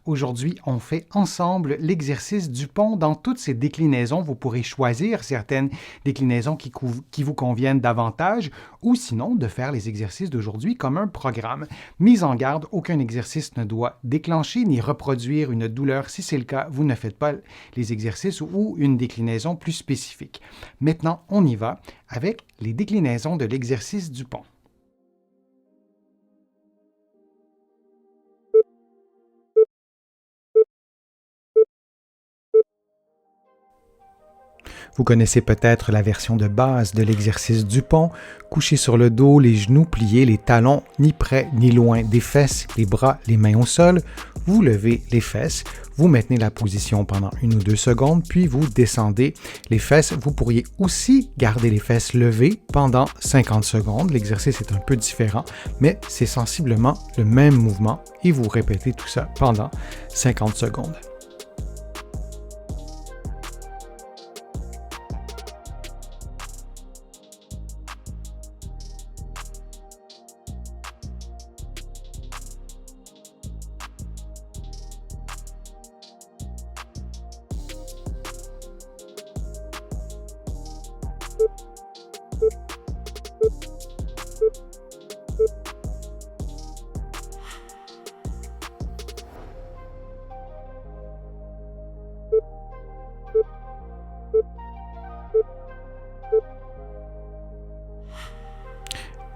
Aujourd'hui, on fait ensemble l'exercice du pont dans toutes ses déclinaisons. Vous pourrez choisir certaines déclinaisons qui vous conviennent davantage ou sinon de faire les exercices d'aujourd'hui comme un programme. Mise en garde, aucun exercice ne doit déclencher ni reproduire une douleur. Si c'est le cas, vous ne faites pas les exercices ou une déclinaison plus spécifique. Maintenant, on y va avec les déclinaisons de l'exercice du pont. Vous connaissez peut-être la version de base de l'exercice du pont, couché sur le dos, les genoux pliés, les talons ni près ni loin des fesses, les bras, les mains au sol. Vous levez les fesses, vous maintenez la position pendant 1 ou 2 secondes, puis vous descendez les fesses. Vous pourriez aussi garder les fesses levées pendant 50 secondes. L'exercice est un peu différent, mais c'est sensiblement le même mouvement et vous répétez tout ça pendant 50 secondes.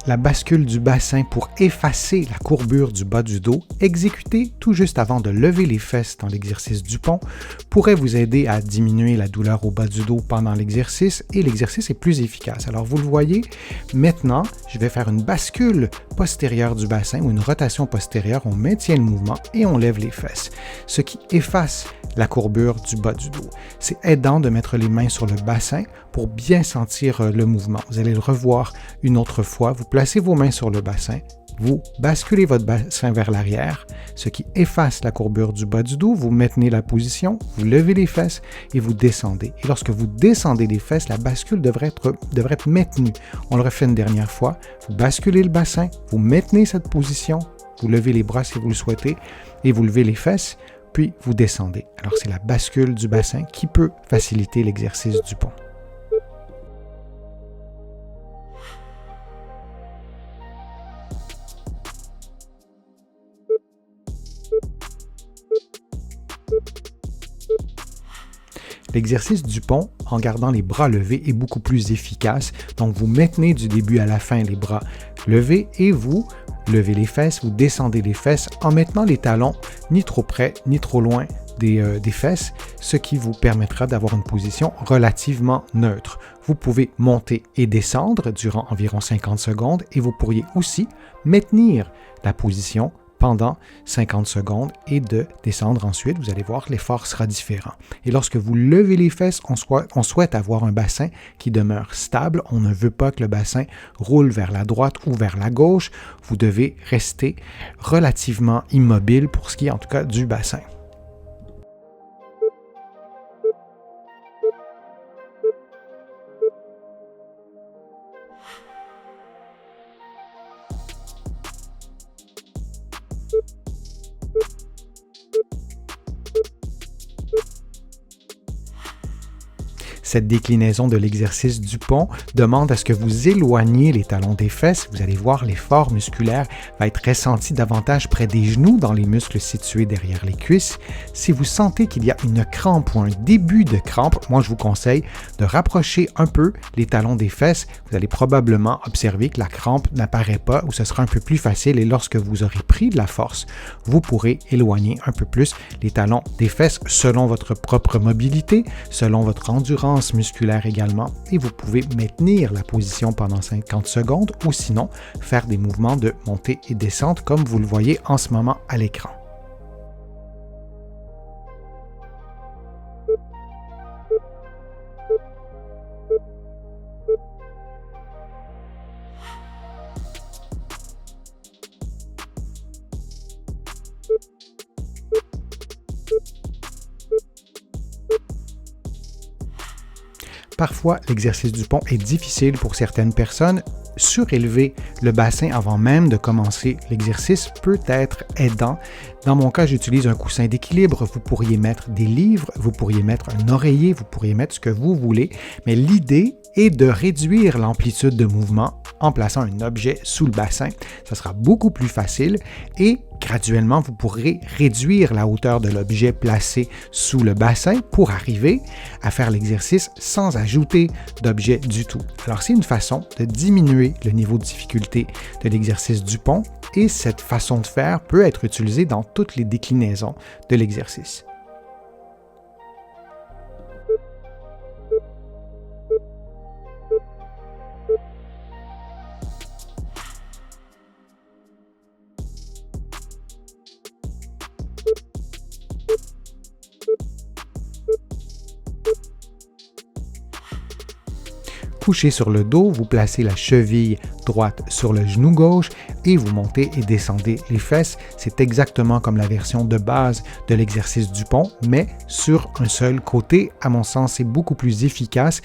La bascule du bassin pour effacer la courbure du bas du dos, exécutée tout juste avant de lever les fesses dans l'exercice du pont, pourrait vous aider à diminuer la douleur au bas du dos pendant l'exercice et l'exercice est plus efficace. Alors vous le voyez, maintenant, je vais faire une bascule postérieure du bassin ou une rotation postérieure. On maintient le mouvement et on lève les fesses, ce qui efface la courbure du bas du dos. C'est aidant de mettre les mains sur le bassin pour bien sentir le mouvement. Vous allez le revoir une autre fois. Vous placez vos mains sur le bassin, vous basculez votre bassin vers l'arrière, ce qui efface la courbure du bas du dos. Vous maintenez la position, vous levez les fesses et vous descendez. Et lorsque vous descendez les fesses, la bascule devrait être maintenue. On le refait une dernière fois. Vous basculez le bassin, vous maintenez cette position, vous levez les bras si vous le souhaitez et vous levez les fesses, puis vous descendez. Alors c'est la bascule du bassin qui peut faciliter l'exercice du pont. L'exercice du pont, en gardant les bras levés, est beaucoup plus efficace. Donc, vous maintenez du début à la fin les bras levés et vous levez les fesses, vous descendez les fesses en maintenant les talons ni trop près ni trop loin des fesses, ce qui vous permettra d'avoir une position relativement neutre. Vous pouvez monter et descendre durant environ 50 secondes et vous pourriez aussi maintenir la position pendant 50 secondes et de descendre ensuite. Vous allez voir, l'effort sera différent. Et lorsque vous levez les fesses, on souhaite avoir un bassin qui demeure stable. On ne veut pas que le bassin roule vers la droite ou vers la gauche. Vous devez rester relativement immobile pour ce qui est en tout cas du bassin. Cette déclinaison de l'exercice du pont demande à ce que vous éloigniez les talons des fesses. Vous allez voir, l'effort musculaire va être ressenti davantage près des genoux, dans les muscles situés derrière les cuisses. Si vous sentez qu'il y a une crampe ou un début de crampe, moi je vous conseille de rapprocher un peu les talons des fesses. Vous allez probablement observer que la crampe n'apparaît pas ou ce sera un peu plus facile et lorsque vous aurez pris de la force, vous pourrez éloigner un peu plus les talons des fesses selon votre propre mobilité, selon votre endurance musculaire également et vous pouvez maintenir la position pendant 50 secondes ou sinon faire des mouvements de montée et descente comme vous le voyez en ce moment à l'écran. Parfois, l'exercice du pont est difficile pour certaines personnes surélever le bassin avant même de commencer l'exercice peut être aidant. Dans mon cas, j'utilise un coussin d'équilibre. Vous pourriez mettre des livres, vous pourriez mettre un oreiller, vous pourriez mettre ce que vous voulez, mais l'idée est de réduire l'amplitude de mouvement en plaçant un objet sous le bassin. Ça sera beaucoup plus facile et graduellement, vous pourrez réduire la hauteur de l'objet placé sous le bassin pour arriver à faire l'exercice sans ajouter d'objet du tout. Alors, c'est une façon de diminuer le niveau de difficulté de l'exercice du pont et cette façon de faire peut être utilisée dans toutes les déclinaisons de l'exercice. Couché sur le dos, vous placez la cheville droite sur le genou gauche et vous montez et descendez les fesses. C'est exactement comme la version de base de l'exercice du pont, mais sur un seul côté. À mon sens, c'est beaucoup plus efficace.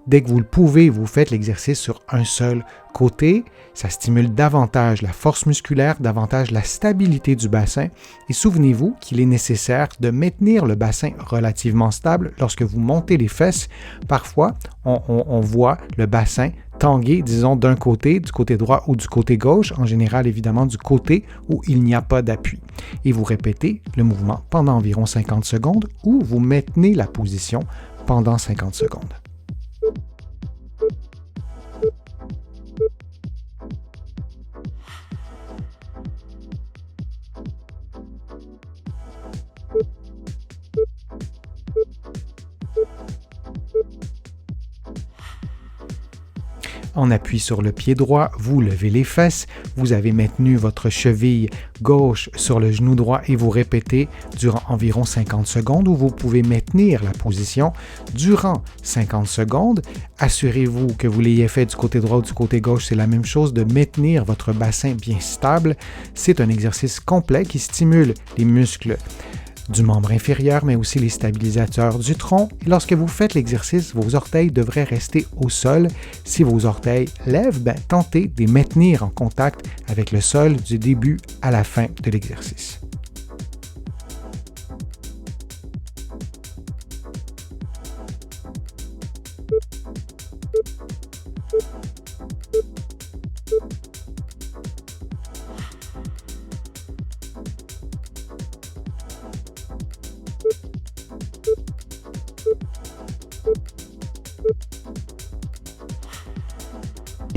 Dès que vous le pouvez, vous faites l'exercice sur un seul côté. Ça stimule davantage la force musculaire, davantage la stabilité du bassin. Et souvenez-vous qu'il est nécessaire de maintenir le bassin relativement stable lorsque vous montez les fesses. Parfois, on voit le bassin tanguer, disons, d'un côté, du côté droit ou du côté gauche, en général, évidemment, du côté où il n'y a pas d'appui. Et vous répétez le mouvement pendant environ 50 secondes ou vous maintenez la position pendant 50 secondes. On appuie sur le pied droit, vous levez les fesses, vous avez maintenu votre cheville gauche sur le genou droit et vous répétez durant environ 50 secondes ou vous pouvez maintenir la position durant 50 secondes. Assurez-vous que vous l'ayez fait du côté droit ou du côté gauche, c'est la même chose de maintenir votre bassin bien stable. C'est un exercice complet qui stimule les muscles du membre inférieur, mais aussi les stabilisateurs du tronc. Et lorsque vous faites l'exercice, vos orteils devraient rester au sol. Si vos orteils lèvent, tentez de les maintenir en contact avec le sol du début à la fin de l'exercice.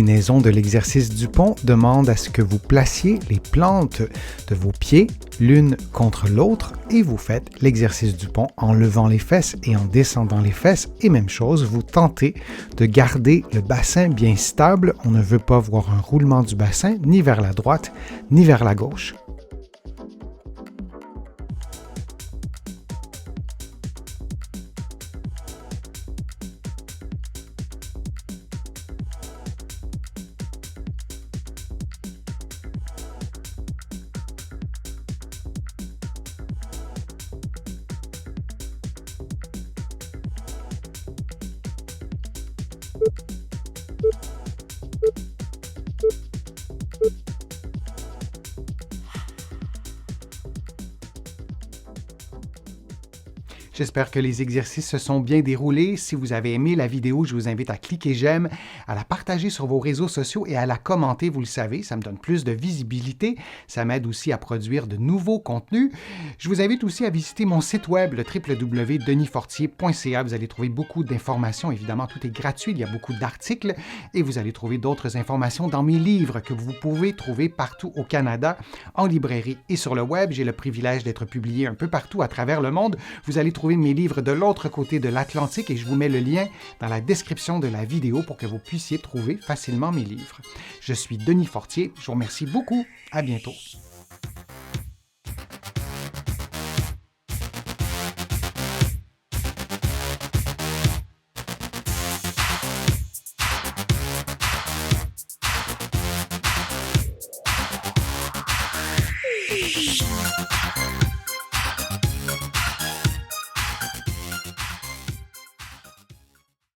La déclinaison de l'exercice du pont demande à ce que vous placiez les plantes de vos pieds l'une contre l'autre et vous faites l'exercice du pont en levant les fesses et en descendant les fesses. Et même chose, vous tentez de garder le bassin bien stable. On ne veut pas voir un roulement du bassin ni vers la droite ni vers la gauche. J'espère que les exercices se sont bien déroulés. Si vous avez aimé la vidéo, je vous invite à cliquer j'aime, à la partager sur vos réseaux sociaux et à la commenter, vous le savez, ça me donne plus de visibilité. Ça m'aide aussi à produire de nouveaux contenus. Je vous invite aussi à visiter mon site web, le www.denisfortier.ca. Vous allez trouver beaucoup d'informations. Évidemment, tout est gratuit, il y a beaucoup d'articles et vous allez trouver d'autres informations dans mes livres que vous pouvez trouver partout au Canada, en librairie et sur le web. J'ai le privilège d'être publié un peu partout à travers le monde. Vous allez trouver mes livres de l'autre côté de l'Atlantique et je vous mets le lien dans la description de la vidéo pour que vous puissiez trouver facilement mes livres. Je suis Denis Fortier, je vous remercie beaucoup, à bientôt.